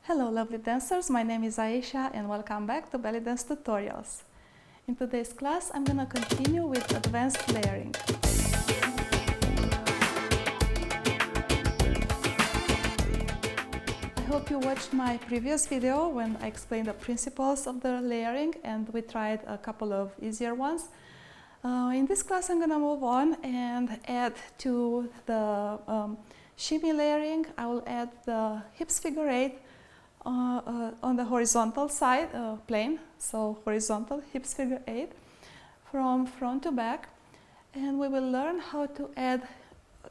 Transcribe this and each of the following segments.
Hello lovely dancers, my name is Aisha and welcome back to Belly Dance Tutorials. In today's class I'm gonna continue with advanced layering. I hope you watched my previous video when I explained the principles of the layering and we tried a couple of easier ones. In this class I'm gonna move on and add to the shimmy layering. I will add the hips figure 8 on the horizontal side plane, so horizontal hips figure 8 from front to back, and we will learn how to add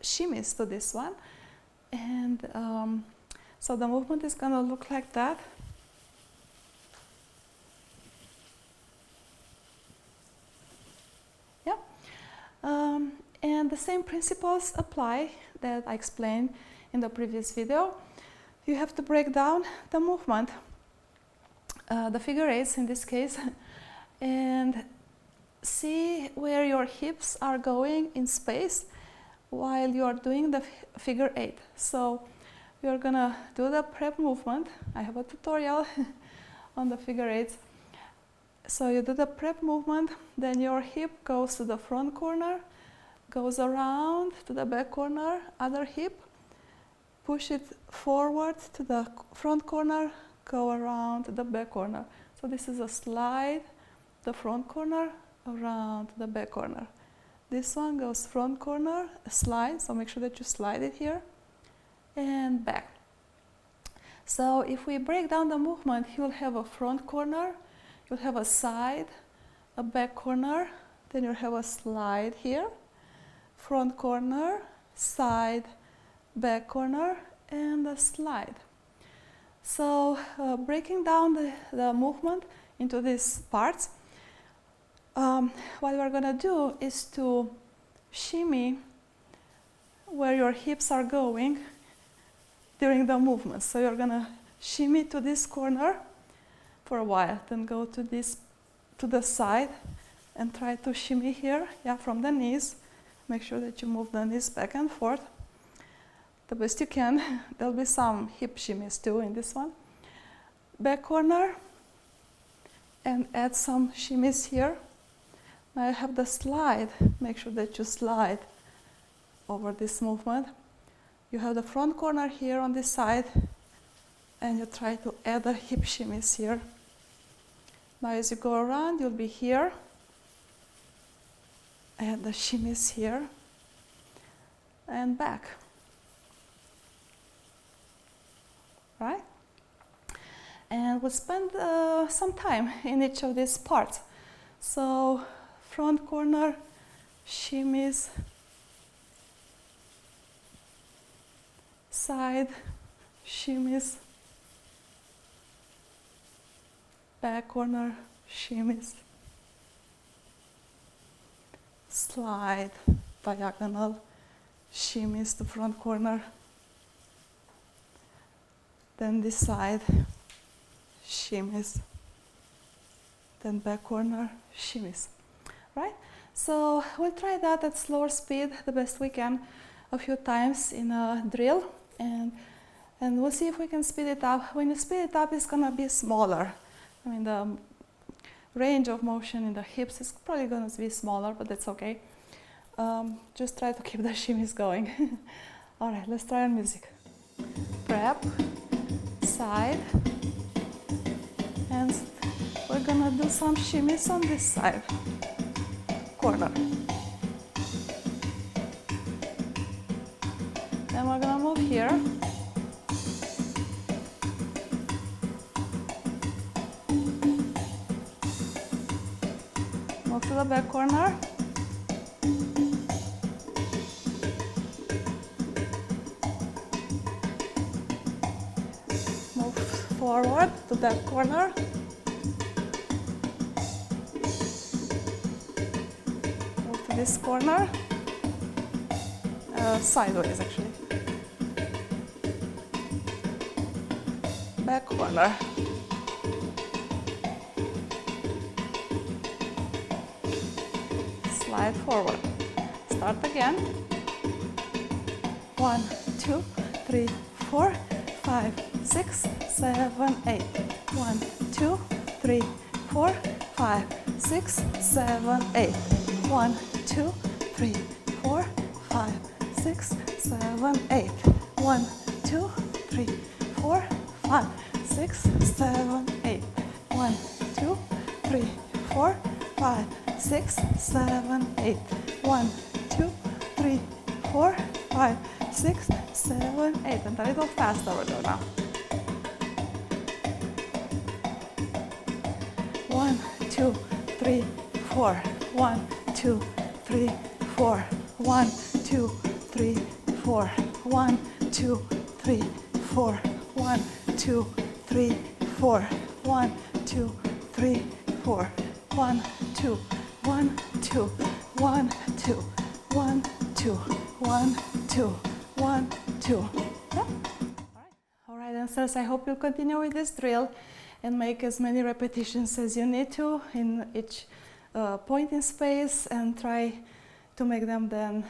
shimmies to this one. And so the movement is going to look like that. Yeah, and the same principles apply that I explained in the previous video. You have to break down the movement, the figure 8s in this case, and see where your hips are going in space while you are doing the figure 8. So we are gonna do the prep movement. I have a tutorial on the figure 8s. So you do the prep movement, then your hip goes to the front corner, goes around to the back corner, other hip, push it forward to the front corner, go around to the back corner. So this is a slide, the front corner, around to the back corner. This one goes front corner, slide, so make sure that you slide it here, and back. So if we break down the movement, you'll have a front corner, you'll have a side, a back corner, then you'll have a slide here, front corner, side, back corner, and a slide. So breaking down the movement into these parts, what we're going to do is to shimmy where your hips are going during the movement. So you're going to shimmy to this corner for a while, then go to the side and try to shimmy here, yeah, from the knees. Make sure that you move the knees back and forth the best you can. There'll be some hip shimmies too in this one. Back corner, and add some shimmies here. Now I have the slide. Make sure that you slide over this movement. You have the front corner here on this side, and you try to add the hip shimmies here. Now as you go around, you'll be here. Add the shimmies here, and back. Right? And we'll spend some time in each of these parts. So front corner, shimmies, side, shimmies, back corner, shimmies, slide, diagonal, shimmies to front corner, then this side, shimmies, then back corner, shimmies, right? So we'll try that at slower speed the best we can a few times in a drill, and we'll see if we can speed it up. When you speed it up, it's gonna be smaller. I mean, the range of motion in the hips is probably gonna be smaller, but that's okay. Just try to keep the shimmies going. All right, let's try on music. Prep, side, and we're gonna do some shimmies on this side, corner. Then we're gonna move here. Move to the back corner. Forward to that corner. Move to this corner. Sideways actually. Back corner. Slide forward. Start again. 1, 2, 3, 4, 5, 6, 7, 8. 1, 2, 3, 4, 5, 6, 7, 8. 1, 2, 3, 4, 5, 6, 7, 8. 1, 2, 3, 4, 5, 6, 7, 8. 1, 2, 3, 4, 5, 6, 7, 8. 1, 2, 3, 4, 5, 6, 7, 8. And a little faster we'll do now. 1, 2, 3, 4. 1, 2, 3, 4. 1, 2, 3, 4. 1, 2, 3, 4. 1, 2, 3, 4. 1, 2, 3, 4. 1, 2, 1, 2, 1, 2, 1, 2, 1, 2, 1, 2. Yeah? All right, dancers, I hope you'll continue with this drill and make as many repetitions as you need to in each point in space, and try to make them then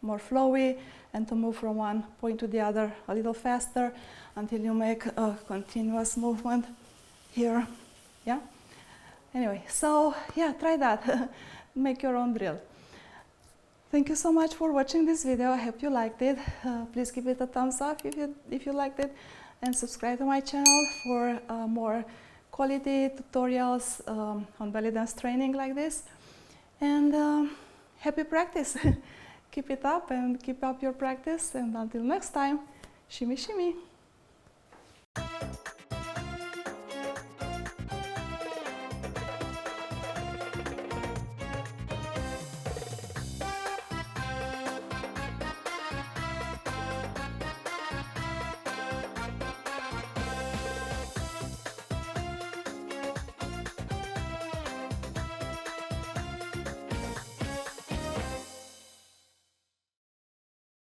more flowy and to move from one point to the other a little faster until you make a continuous movement here. Yeah? Anyway, so yeah, try that. Make your own drill. Thank you so much for watching this video. I hope you liked it. Please give it a thumbs up if you liked it, and subscribe to my channel for more quality tutorials on belly dance training like this. And happy practice. Keep it up and keep up your practice, and until next time, shimmy shimmy.